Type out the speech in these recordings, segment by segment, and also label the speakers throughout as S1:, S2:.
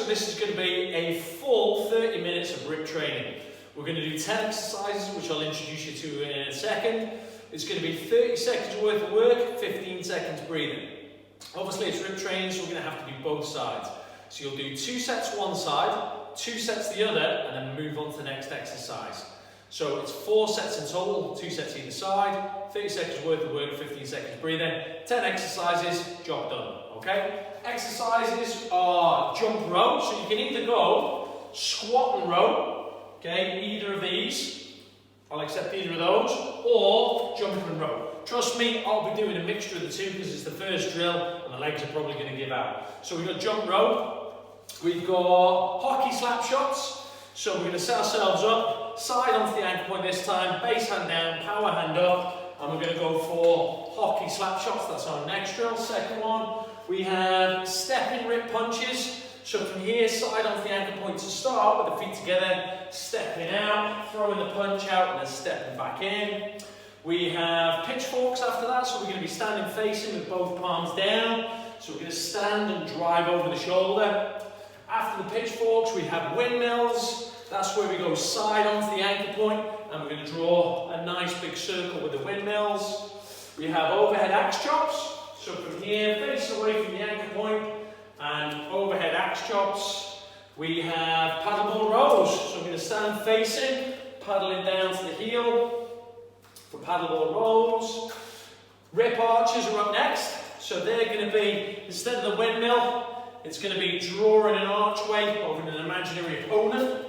S1: so this is going to be a full 30 minutes of RIP training. We're going to do 10 exercises, which I'll introduce you to in a second. It's going to be 30 seconds worth of work, 15 seconds breathing. Obviously it's RIP training, so we're going to have to do both sides. So you'll do 2 sets one side, 2 sets the other, and then move on to the next exercise. So it's 4 sets in total, 2 sets either side, 30 seconds worth of work, 15 seconds breathing, 10 exercises, job done, okay? Exercises are jump row, so you can either go squat and row, okay, either of these, I'll accept either of those, or jump and row. Trust me, I'll be doing a mixture of the two because it's the first drill and the legs are probably going to give out. So we've got jump row, we've got hockey slap shots. So we're going to set ourselves up, side onto the ankle point this time, base hand down, power hand up, and we're going to go for hockey slap shots. That's our next drill. Second one, we have stepping rip punches. So from here, side onto the ankle point to start with the feet together, stepping out, throwing the punch out, and then stepping back in. We have pitchforks after that, so we're going to be standing facing with both palms down. So we're going to stand and drive over the shoulder. After the pitchforks, we have windmills. That's where we go side onto the ankle point, and we're going to draw a nice big circle with the windmills. We have overhead axe chops. So from here, face away from the ankle point, and overhead axe chops. We have paddleboard rows. So we're going to stand facing, paddling down to the heel for paddleboard rows. Rip arches are up next. So they're going to be, instead of the windmill, it's going to be drawing an archway over an imaginary opponent.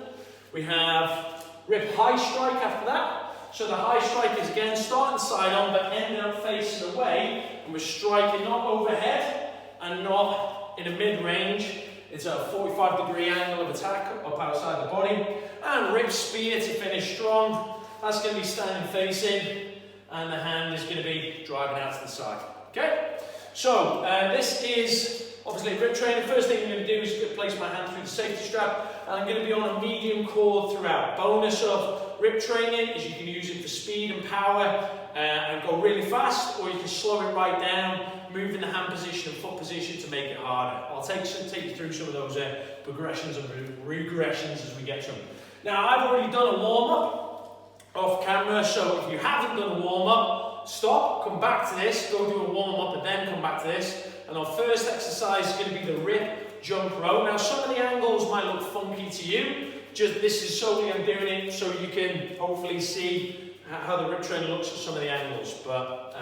S1: We have rip high strike after that. So the high strike is again starting side on but ending up facing away. And we're striking not overhead and not in a mid-range. It's a 45-degree angle of attack up outside the body. And rip spear to finish strong. That's going to be standing facing. And the hand is going to be driving out to the side. Okay? So this is obviously RIP training. First thing I'm going to do is place my hand through the safety strap, and I'm going to be on a medium cord throughout. Bonus of RIP training is you can use it for speed and power and go really fast, or you can slow it right down, move in the hand position and foot position to make it harder. I'll take you through some of those progressions and regressions as we get to them. Now I've already done a warm-up off camera, so if you haven't done a warm-up, stop, come back to this, go do a warm-up and then come back to this. And our first exercise is going to be the RIP jump row. Now some of the angles might look funky to you, just this is solely I'm doing it so you can hopefully see how the RIP training looks at some of the angles, but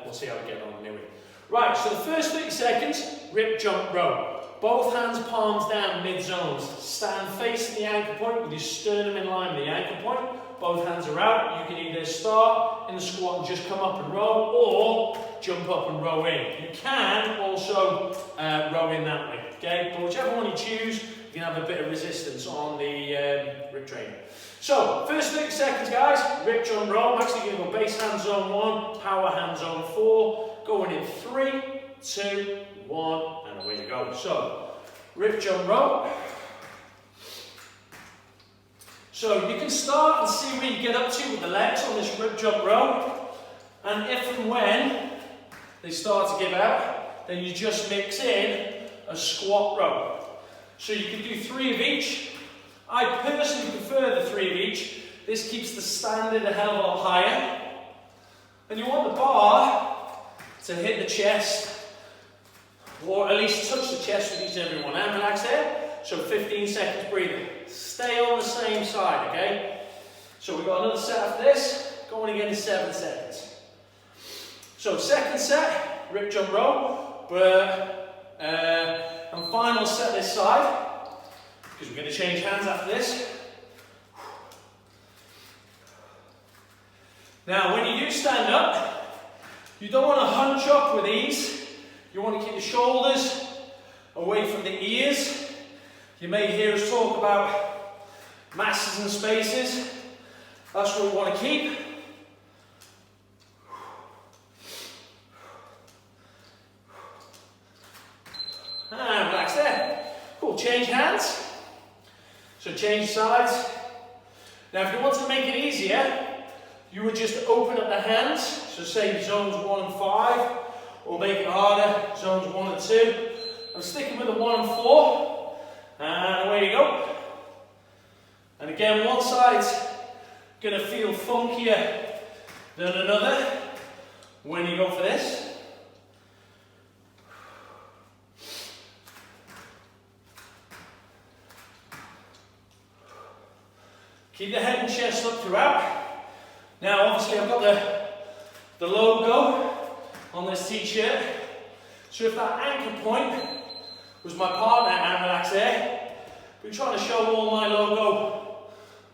S1: we'll see how we get on anyway. Right, so the first 30 seconds, RIP jump row. Both hands palms down mid-zones. Stand facing the ankle point with your sternum in line with the ankle point. Both hands are out. You can either start in the squat and just come up and row, or jump up and row in. You can also row in that way, okay? But whichever one you choose, you can have a bit of resistance on the RIP training. So, first 30 seconds, guys, RIP jump row. I'm actually going to go base hand zone 1, power hand zone 4. Going in 3, 2, 1, and away you go. So, RIP jump row. So you can start and see where you get up to with the legs on this RIP jump row. And if and when they start to give out, then you just mix in a squat row. So you can do 3 of each. I personally prefer the 3 of each. This keeps the standard a hell of a lot higher. And you want the bar to hit the chest, or at least touch the chest with each and every one. And relax there. So 15 seconds breathing. Stay on the same side, okay? So we've got another set after this, going again in 7 seconds. So second set, RIP jump row, and final set this side, because we're going to change hands after this. Now when you do stand up, you don't want to hunch up with ease. You want to keep the shoulders away from the ears. You may hear us talk about masses and spaces. That's what we want to keep. And relax there. Cool, change hands. So change sides. Now if you want to make it easier, you would just open up the hands. So say zones 1 and 5, or make it harder, zones 1 and 2. I'm sticking with the 1 and 4. And away you go. And again, one side's going to feel funkier than another when you go for this. Keep the head and chest up throughout. Now obviously I've got the logo on this t-shirt. So if that anchor point was my partner and relax there, we're trying to show all my logo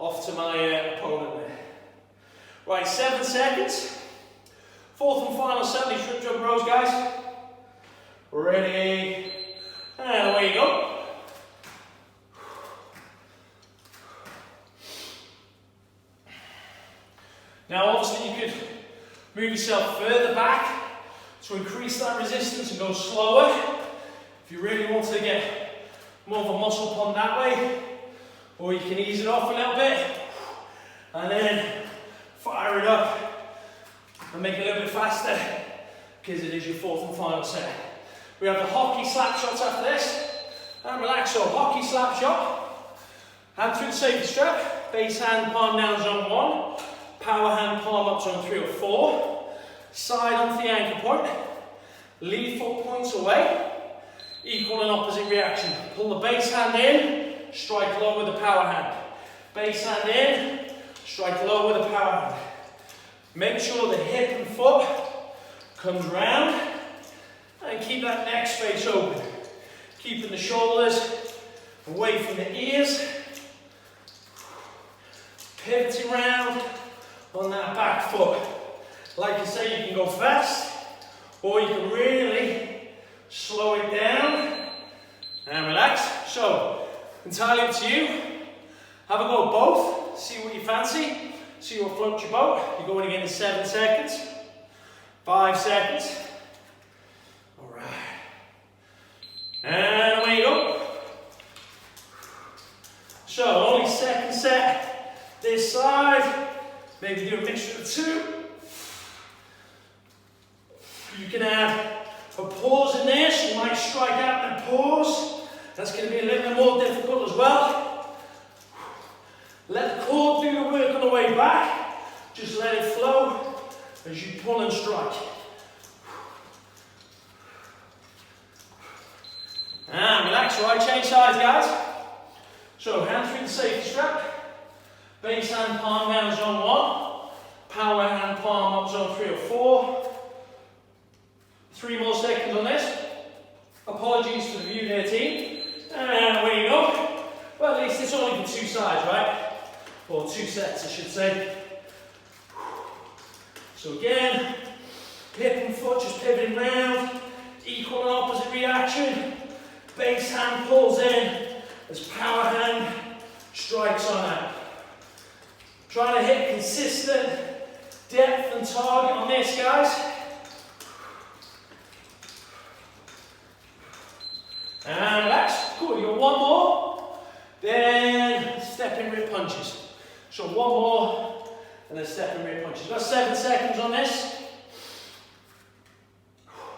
S1: off to my opponent there. Right, 7 seconds. Fourth and final set, these strip jump rows, guys. Ready, and away you go. Now obviously you could move yourself further back to increase that resistance and go slower. If you really want to get more of a muscle pump that way, or you can ease it off a little bit and then fire it up and make it a little bit faster because it is your fourth and final set. We have the hockey slap shots after this, and relax. So hockey slap shot, hand through the safety strap, base hand palm down zone 1, power hand palm up zone 3 or 4, side onto the anchor point, lead foot points away, equal and opposite reaction. Pull the base hand in, strike low with the power hand. Base hand in, strike low with the power hand. Make sure the hip and foot comes round and keep that neck space open. Keeping the shoulders away from the ears. Pivoting round on that back foot. Like I say, you can go fast or you can really slow it down and relax. So, entirely up to you. Have a go at both. See what you fancy. See what floats your boat. You're going again in 7 seconds. 5 seconds. Alright. And away you go. So, only second set this side. Maybe do a mixture of 2. You can add a pause in there, so you might strike out and pause. That's going to be a little bit more difficult as well. Let the core do the work on the way back. Just let it flow as you pull and strike. And relax, right, change sides, guys. So, hand through the safety strap. Base hand palm down zone 1. Power hand palm up zone 3 or 4. 3 more seconds on this. Apologies for the view there, team. And away you go. Well, at least it's only for 2 sides, right? Or 2 sets, I should say. So again, hip and foot just pivoting round. Equal and opposite reaction. Base hand pulls in as power hand strikes on out. Trying to hit consistent depth and target on this, guys. And relax. Cool, you got 1 more. Then step in rip punches. So 1 more, and then step and rip punches. Got 7 seconds on this.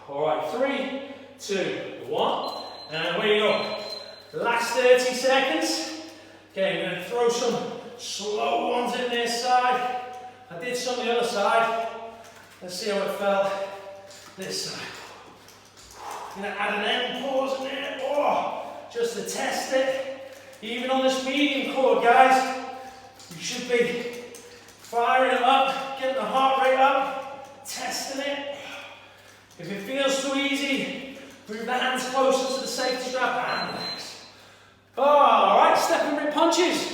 S1: Alright, 3, 2, 1, and away you go. Last 30 seconds. Okay, I'm going to throw some slow ones in this side. I did some on the other side. Let's see how it felt this side. I'm going to add an end pause in there. Oh, just to test it. Even on this medium core, guys, you should be firing it up, getting the heart rate up, testing it. If it feels too easy, move the hands closer to the safety strap and relax. Oh, alright, step and rip punches.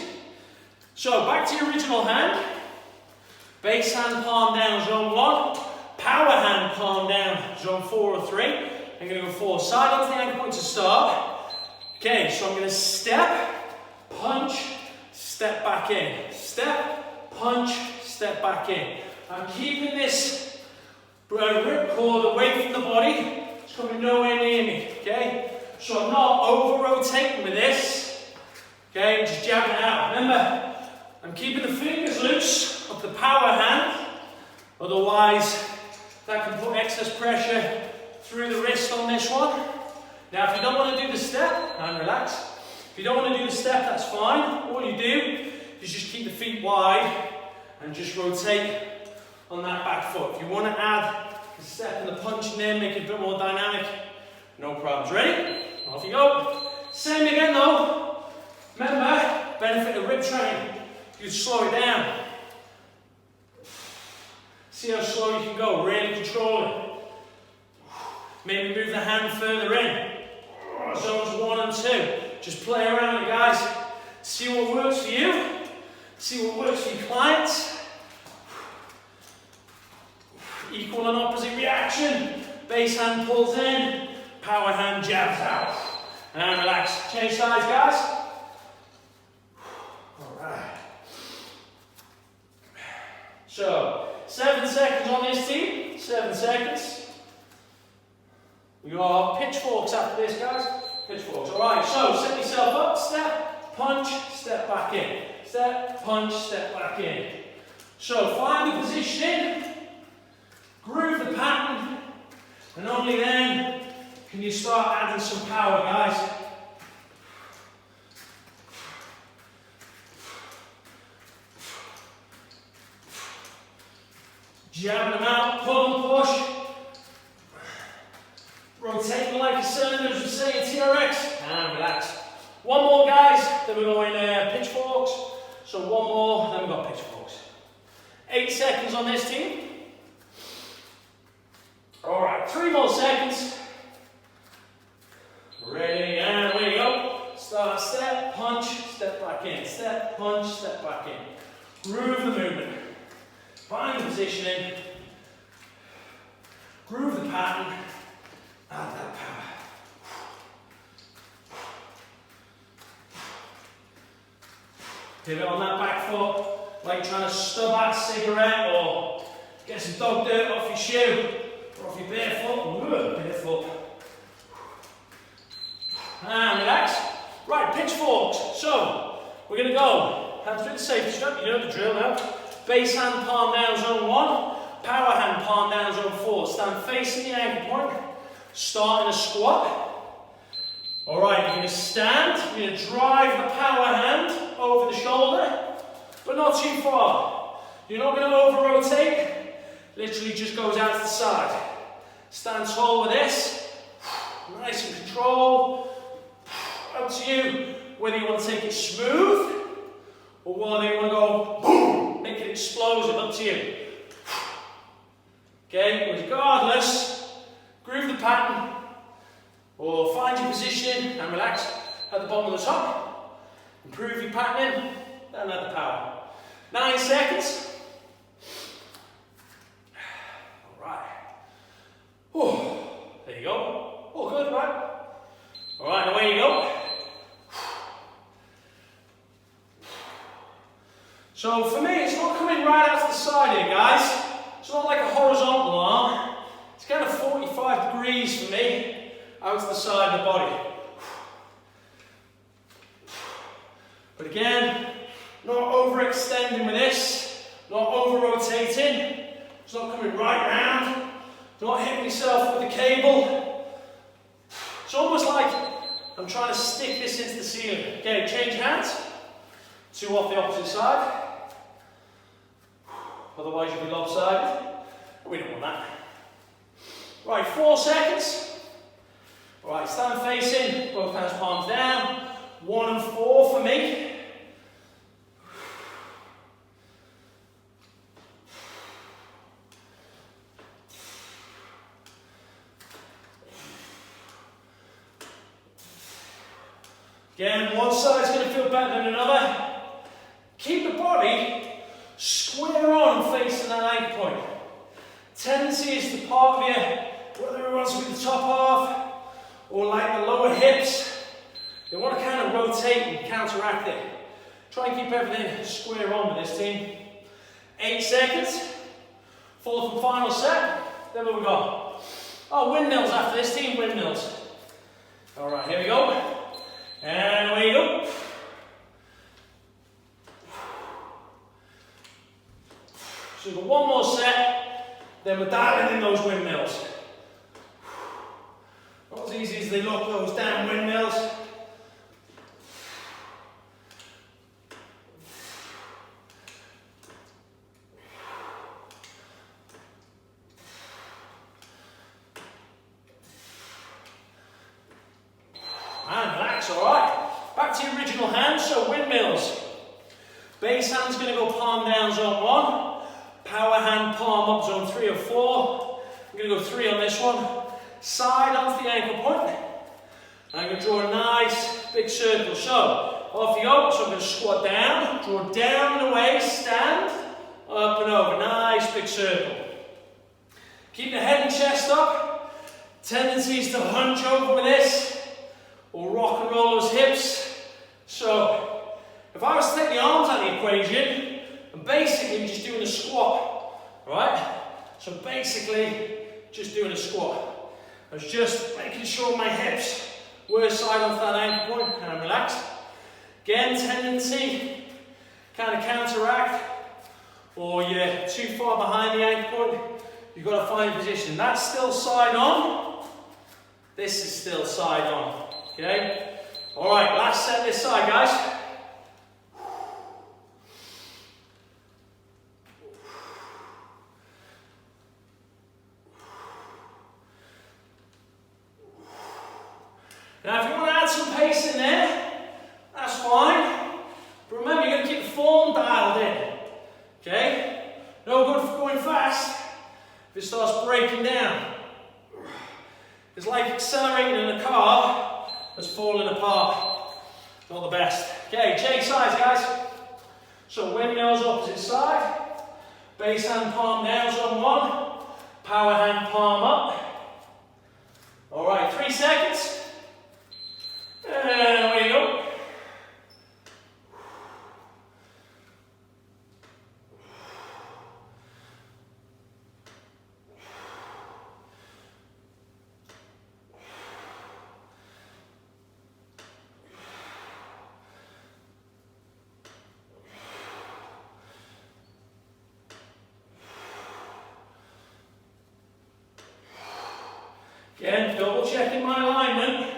S1: So back to your original hand. Base hand palm down, zone 1. Power hand palm down, zone 4 or 3. I'm going to go forward, side onto the ankle point to start. Okay, so I'm going to step, punch, step back in. Step, punch, step back in. I'm keeping this rip cord away from the body. It's coming nowhere near me, okay? So I'm not over-rotating with this. Okay, I'm just jabbing it out. Remember, I'm keeping the fingers loose of the power hand. Otherwise, that can put excess pressure through the wrist on this one. Now, if you don't want to do the step, and relax, If you don't want to do the step, that's fine. All you do is just keep the feet wide and just rotate on that back foot. If you want to add the step and the punch in there, make it a bit more dynamic, no problems. Ready? Off you go. Same again though. Remember, benefit of rip training. You slow it down. See how slow you can go, really control it. Maybe move the hand further in. Zones 1 and 2. Just play around it, guys. See what works for you. See what works for your clients. Equal and opposite reaction. Base hand pulls in. Power hand jabs out. And relax. Change sides, guys. Alright. So, 7 seconds on this team. 7 seconds. We are pitchforks after this, guys. Pitchforks. Alright, so set yourself up. Step, punch, step back in. Step, punch, step back in. So find the position, groove the pattern, and only then can you start adding some power, guys. Jabbing them out, pull and push. Rotating like a cylinder, as we say in TRX, and relax. One more, guys, then we're going pitchforks. So one more, then we've got pitchforks. 8 seconds on this team. Alright, 3 more seconds. Ready, and away you go. Start, step, punch, step back in. Step, punch, step back in. Groove the movement. Find the positioning. Groove the pattern. Add that power. Pivot on that back foot, like trying to stub at a cigarette or get some dog dirt off your shoe or off your bare foot. And relax. Right, pitchforks. So, we're going to go. Hands through the safety strap, you know the drill now. Base hand, palm down, zone 1. Power hand, palm down, zone 4. Stand facing the ankle point. Start in a squat. Alright, you're going to stand, you're going to drive the power hand over the shoulder, but not too far. You're not going to over rotate, literally just goes out to the side. Stand tall with this, nice and control. Up to you, whether you want to take it smooth, or whether you want to go boom, make it explosive, up to you. Okay, regardless, groove the pattern, or find your position and relax at the bottom of the top. Improve your patterning, and add the power. 9 seconds. Alright. Oh, there you go. Oh, good, right? Alright, away you go. So for me, it's not coming right out to the side here, guys. It's not like a horizontal arm. It's kind of 45 degrees for me, out to the side of the body. But again, not overextending with this, not over-rotating. It's not coming right round. Not hitting myself with the cable. It's almost like I'm trying to stick this into the ceiling. Okay, change hands. 2 off the opposite side. Otherwise you'll be lopsided. We don't want that. Right, 4 seconds. Right, stand facing, both hands palms down. 1 and 4 for me. Again, one side's going to feel better than another. Keep the body square on facing that ankle point. Tendency is the part of you, whether it wants to be the top half or like the lower hips, they want to kind of rotate and counteract it. Try and keep everything square on with this team. 8 seconds. 4th and final set. Then what we got? Oh, windmills after this team, windmills. Alright, here we go. And away you go. So we've got one more set, then we're dialing in those windmills. Not as easy as they look, those damn windmills. alright? Back to your original hand, so windmills. Base hand's going to go palm down, zone 1. Power hand, palm up, zone 3 or 4. I'm going to go 3 on this one. Side onto the ankle point. And I'm going to draw a nice big circle. So, off you go. So I'm going to squat down, draw down and away, stand, up and over. Nice big circle. Keep the head and chest up. Tendencies to hunch over with this, or rock and roll those hips. So, if I was to take the arms out of the equation, I'm basically just doing a squat, right? So basically, just doing a squat. I was just making sure my hips were side onto that ankle point, and I'm relaxed. Again, tendency, kind of counteract, or you're too far behind the ankle point, you've got to find a position. That's still side on, this is still side on, okay? All right, last set this side, guys. Now, if you want to add some pace in there, that's fine. But remember, you're going to keep the form dialed in. Okay? No good for going fast if it starts breaking down. It's like accelerating in a car that's falling apart. Not the best. Okay, change sides, guys. So windmills opposite side. Base hand palm down, zone 1. Power hand palm up. Alright, 3 seconds. And away you go. Again, double checking my alignment,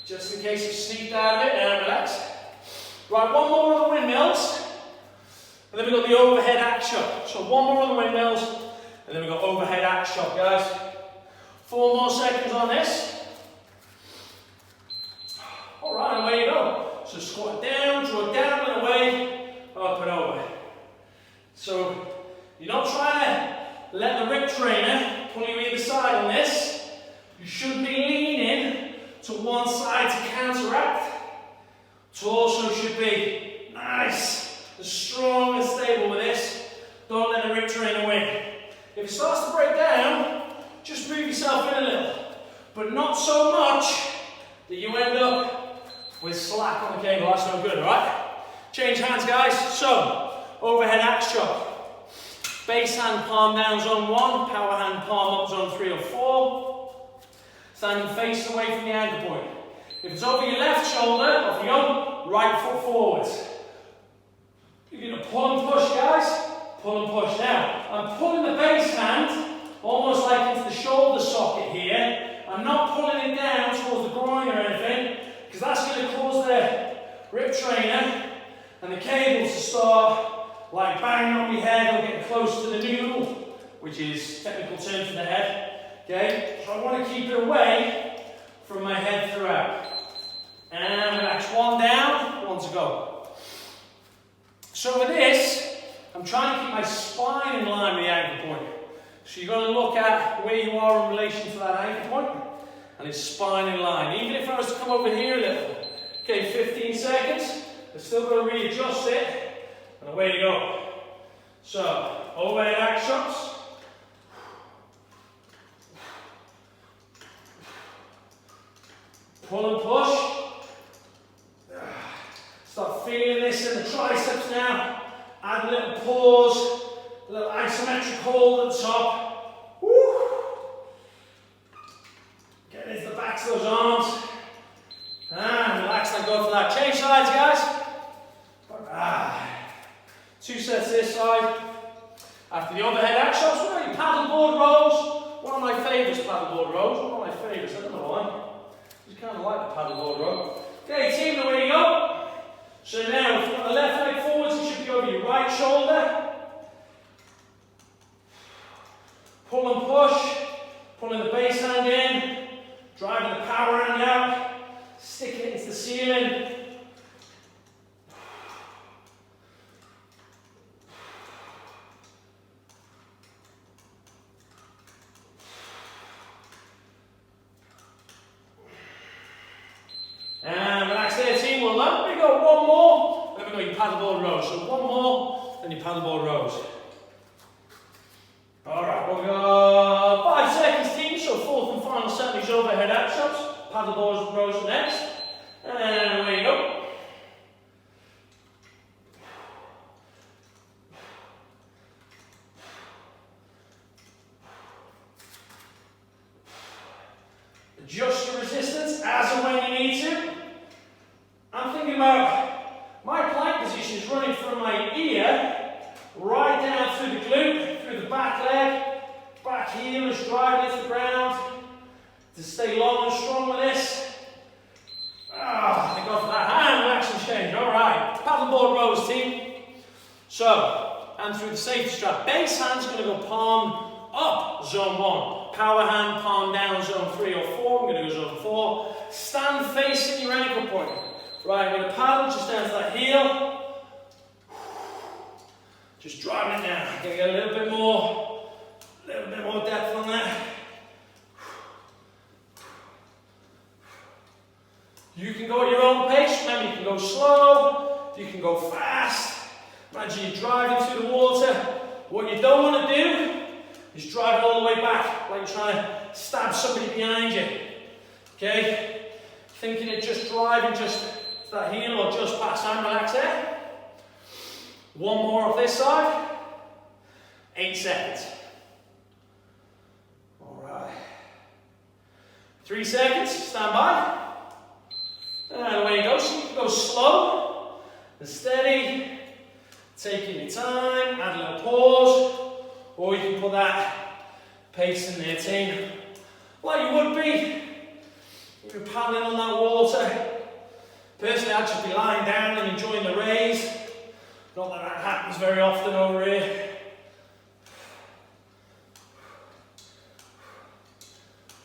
S1: just in case you sneaked out of it, and relax. Right, one more of the windmills, and then we've got the overhead axe shot. So one more of the windmills, and then we've got overhead axe shot, guys. 4 more seconds on this. All right, away you go. So squat down, draw down and away, up and over. So you're not trying to let the RIP trainer pull you either side on this. You should be leaning to one side to counteract. Torso should be nice and strong and stable with this. Don't let the RIP trainer win. If it starts to break down, just move yourself in a little. But not so much that you end up with slack on the cable. That's no good, alright? Change hands, guys. So, overhead axe shot. Base hand palm down, zone 1. Power hand palm up, zone 3 or 4. Standing face away from the ankle point. If it's over your left shoulder, off you go, right foot forwards. You're going to pull and push, guys. Pull and push. Now, I'm pulling the base hand almost like into the shoulder socket here. I'm not pulling it down towards the groin or anything, because that's going to cause the RIP trainer and the cables to start like banging on your head or getting close to the noodle, which is technical term for the head. Okay, so I want to keep it away from my head throughout. And relax. 1 down, 1 to go. So with this, I'm trying to keep my spine in line with the ankle point. So you've got to look at where you are in relation to that ankle point, and it's spine in line. Even if I was to come over here a little. Okay, 15 seconds. I've still got to readjust it, and away you go. So, overhead axe shots. Pull and push. Start feeling this in the triceps now. Add a little pause, a little isometric hold at the top. Woo. Get into the backs of those arms. And relax and go for that. Change sides, guys. 2 sets this side. After the overhead axe shots, we're going to paddleboard rows. One of my favourites, paddleboard rows. One of my favourites, I don't know why. I kind of like the paddleboard row. Okay, team, away you go. So now, if you've got the left leg forwards, it should be over your right shoulder. Pull and push. Pulling the base hand in. Driving the power hand out. Sticking it into the ceiling. And relax there, team. Well done. We got one more. Then we got your paddleboard rows. So one more, then your paddleboard rows. Alright, we've got 5 seconds, team. So fourth and final set of these overhead out shots. Paddleboard rows next. And away you go. Adjust your resistance as and when you need to. I'm thinking about my plank position is running from my ear right down through the glute, through the back leg, back heel is driving into the ground. To stay long and strong with this. Thank God for that hand relaxing change. Alright, paddleboard rows, team. So, and through the safety strap. Base hand's going to go palm up, zone 1. Power hand, palm down, zone 3 or 4. I'm going to go zone 4. Stand facing your ankle point. Right, I'm going to paddle just down to that heel. Just driving it down. Going to get a little bit more depth on that. You can go at your own pace. Remember, you can go slow, you can go fast. Imagine you're driving through the water. What you don't want to do is drive it all the way back, like you're trying to stab somebody behind you. Okay? Thinking of just driving just to that heel or just past. And relax there. One more off this side. 8 seconds. Alright. 3 seconds. Stand by. And away you go. So you can go slow and steady. Taking your time. Add a little pause. Or you can put that pace in there, team. Like you would be if you're paddling on that water. Personally, I'd just be lying down and enjoying the rays. Not that that happens very often over here.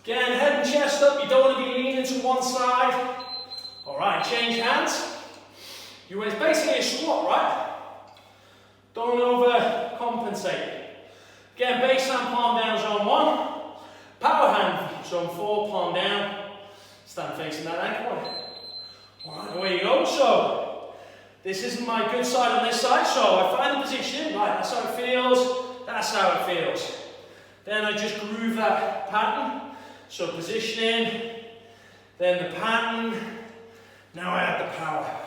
S1: Again, head and chest up. You don't want to be leaning to one side. Alright, change hands. It's basically a squat, right? Don't overcompensate. Again, base hand, palm down, zone 1. Power hand, zone 4, palm down. Stand facing that ankle point. Alright, away you go. So, this isn't my good side on this side, so I find the position, right, that's how it feels, that's how it feels. Then I just groove that pattern. So positioning, then the pattern, now I add the power.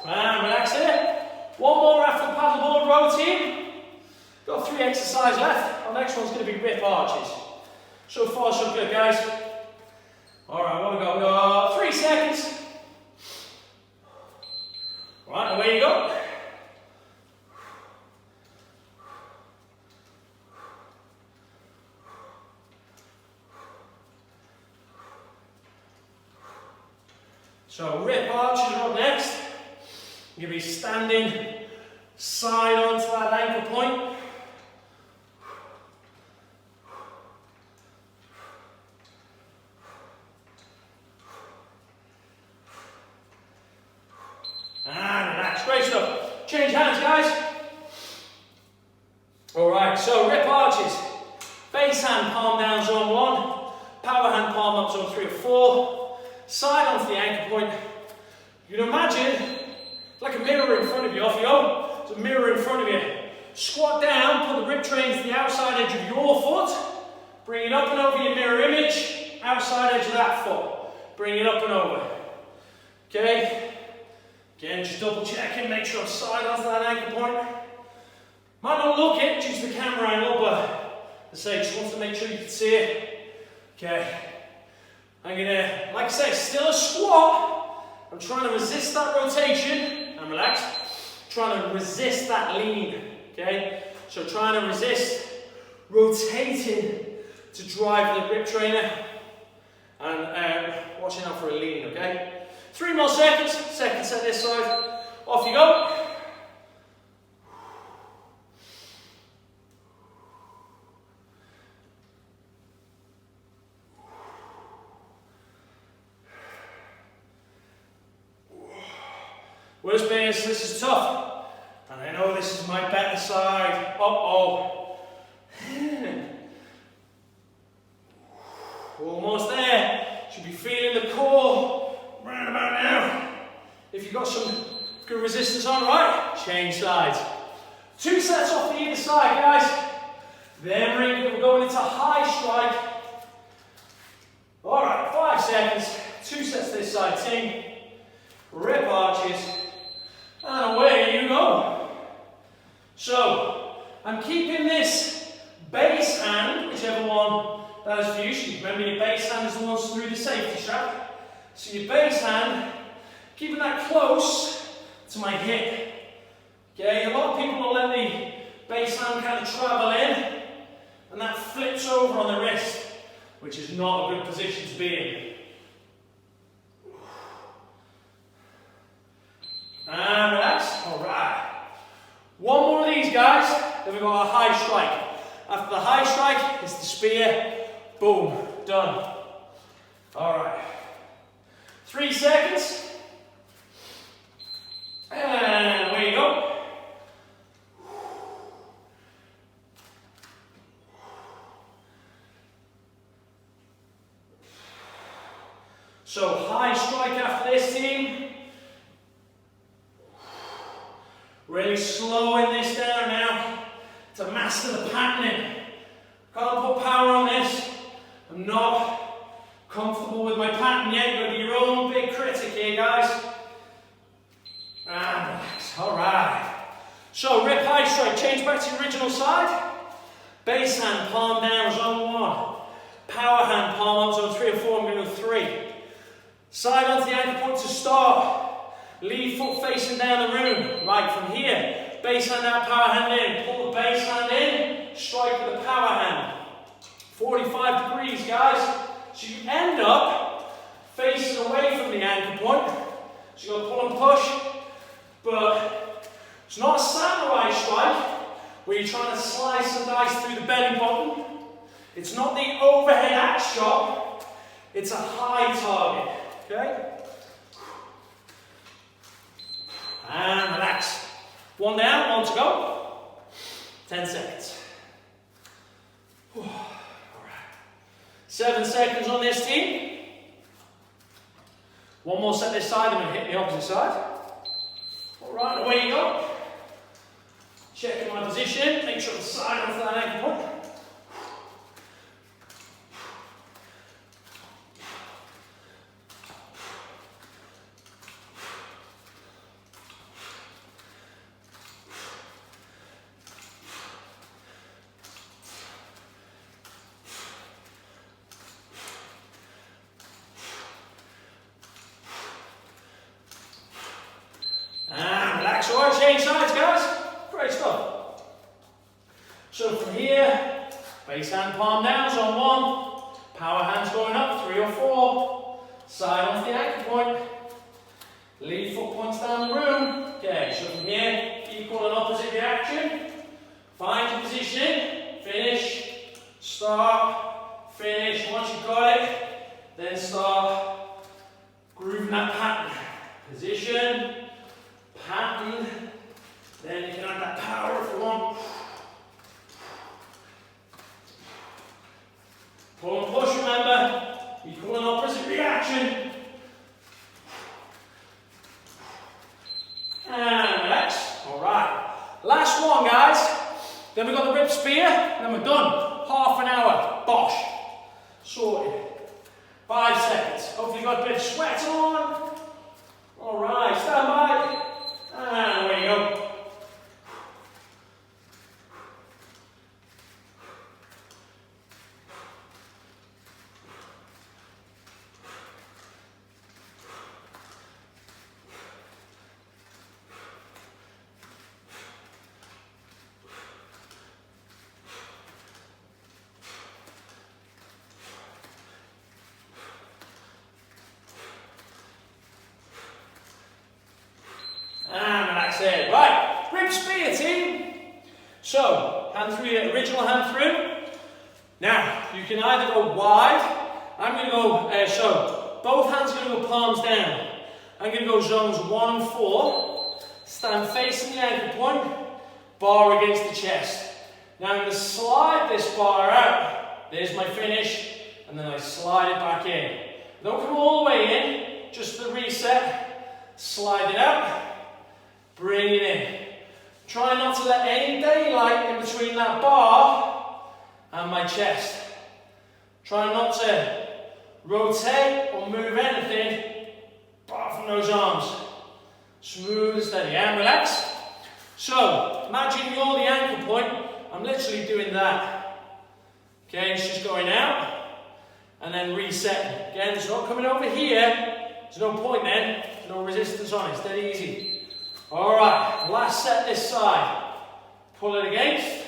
S1: And relax here. One more after the paddleboard row, team. Got 3 exercises left. Our next one's going to be rip arches. So far, so good, guys. Alright, what we got? We got 3 seconds. Right, away you go. So rip arches are up next. You're going to be standing side onto that ankle point. And relax. Great stuff. Change hands, guys. Alright, so rip arches. Base hand, palm down, zone 1. Power hand, palm up, zone 3 or 4. Side onto the ankle point. You can imagine like a mirror in front of you. Off you go. There's a mirror in front of you. Squat down, put the rib train to the outside edge of your foot. Bring it up and over your mirror image. Outside edge of that foot. Bring it up and over. Okay? Again, just double checking, make sure I'm side onto that ankle point. Might not look it due to the camera angle, but as I say, just want to make sure you can see it. Okay. I'm gonna, like I say, still a squat. I'm trying to resist that rotation. And relax. Trying to resist that lean. Okay? So trying to resist rotating to drive the grip trainer. And watching out for a lean, okay? 3 more seconds. Second set this side. Off you go. Worst base, this is tough. And I know this is my better side. Uh-oh. Almost there. Should be feeling the core right about now. If you've got some good resistance on, right, change sides. 2 sets off the either side, guys. Then we're going into high strike. All right, 5 seconds. 2 sets this side, team. Rip arches. And away you go. So, I'm keeping this base hand, whichever one that is for you. So remember, your base hand is the one through the safety strap. So your base hand, keeping that close to my hip. Okay, a lot of people will let the base hand kind of travel in, and that flips over on the wrist, which is not a good position to be in. And relax. Alright. One more of these, guys. Then we've got a high strike. After the high strike, it's the spear. Boom. Done. Alright. 3 seconds. And away you go. So high strike after this, team. Really slowing this down now to master the patterning. Can't put power on this. I'm not comfortable with my pattern yet. You've got to be your own big critic here, guys. And relax. Alright. So rip high strike. Change back to your original side. Base hand, palm down, zone 1. Power hand, palm on zone 3 or 4. I'm going to go 3. Side onto the ankle point to start. Lead foot facing down the room. Right, from here, base hand out, power hand in. Pull the base hand in, strike with the power hand. 45 degrees, guys. So you end up facing away from the ankle point. So you've got to pull and push. But it's not a samurai strike where you're trying to slice and dice through the belly button. It's not the overhead axe shot. It's a high target. Okay? And relax. 1 down, 1 to go. 10 seconds. All right. 7 seconds on this team. 1 more set this side, and we hit the opposite side. All right, away you go. Checking my position. Make sure the side off that ankle point. So I change sides, guys. Great stuff. So from here, base hand palm down, zone 1. Power hands going up, 3 or 4. Side onto the ankle point. Lead foot points down the room. Okay, so from here, equal and opposite reaction. Find your position, finish, start, finish. Once you've got it, then start grooving that pattern. Position, pattern, then you can add that power if you want. Pull and push, remember, equal and opposite reaction. And relax. Alright. Last one, guys. Then we've got the rip spear, and then we're done. Half an hour. Bosh. Sorted. 5 seconds. Hopefully you've got a bit of sweat on. Alright, stand by. And away you go. spear team. So, hand through your original hand through. Now, you can either go wide. I'm going to go, so both hands are going to go palms down. I'm going to go zones 1 and 4. Stand facing the ankle point, bar against the chest. Now I'm going to slide this bar out. There's my finish, and then I slide it back in. Don't come all the way in, just the reset. Slide it out, bring it in. Try not to let any daylight in between that bar and my chest. Try not to rotate or move anything apart from those arms. Smooth and steady, and relax. So, imagine you're the ankle point. I'm literally doing that. Okay, it's just going out and then resetting. Again, it's not coming over here. There's no point then. There's no resistance on it. It's dead easy. Alright, last set this side. Pull it against.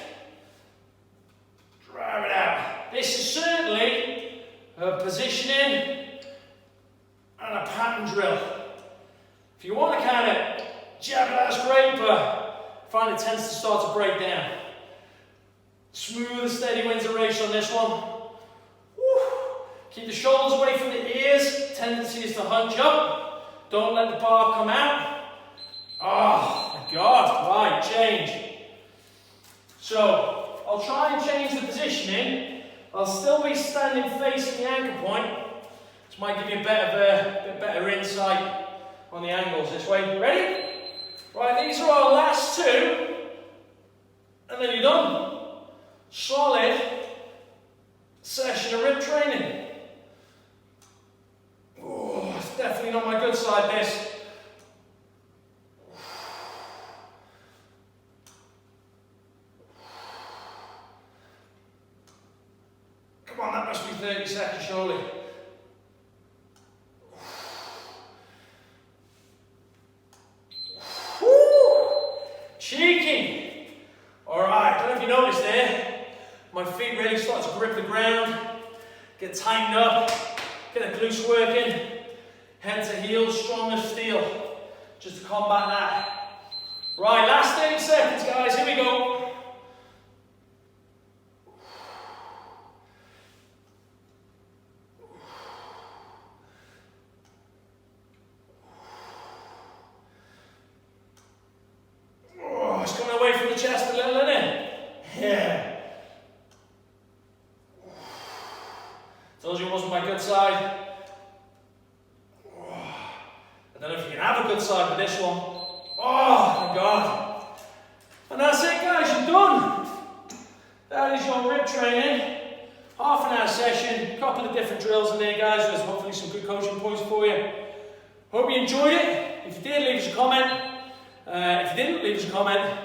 S1: Drive it out. This is certainly a positioning and a pattern drill. If you want to kind of jab it, that's great, but I find it tends to start to break down. Smooth and steady wins the race on this one. Woo. Keep the shoulders away from the ears. Tendency is to hunch up. Don't let the bar come out. Oh my God, right, change. So, I'll try and change the positioning. I'll still be standing facing the ankle point. This might give you a bit better insight on the angles this way. Ready? Right, these are our last two. And then you're done. Solid session of rip training. Oh, it's definitely not my good side, this. Come on, that must be 30 seconds, surely. Cheeky. Alright, I don't know if you noticed there. My feet really start to grip the ground, get tightened up, get the glutes working, head to heels, strong as steel, just to combat that. Right, last 30 seconds, guys, here we go. Oh, it's coming away from the chest a little, isn't it? Yeah. Told you it wasn't my good side. I don't know if you can have a good side with this one. Oh my God. And that's it, guys, you're done. That is your rip training. Half an hour session, a couple of different drills in there, guys. There's hopefully some good coaching points for you. Hope you enjoyed it. If you did, leave us a comment. If you didn't, leave us a comment.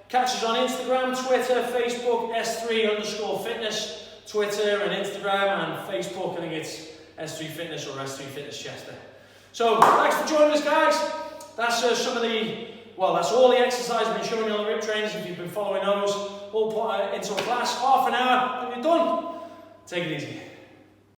S1: Catch us on Instagram, Twitter, Facebook, S3_fitness. Twitter and Instagram and Facebook, I think it's S3 Fitness or S3 Fitness Chester. So, thanks for joining us, guys. That's some of the, well, that's all the exercises I've been showing you on the rip trainers. If you've been following those, all put into a class, half an hour, and you're done. Take it easy.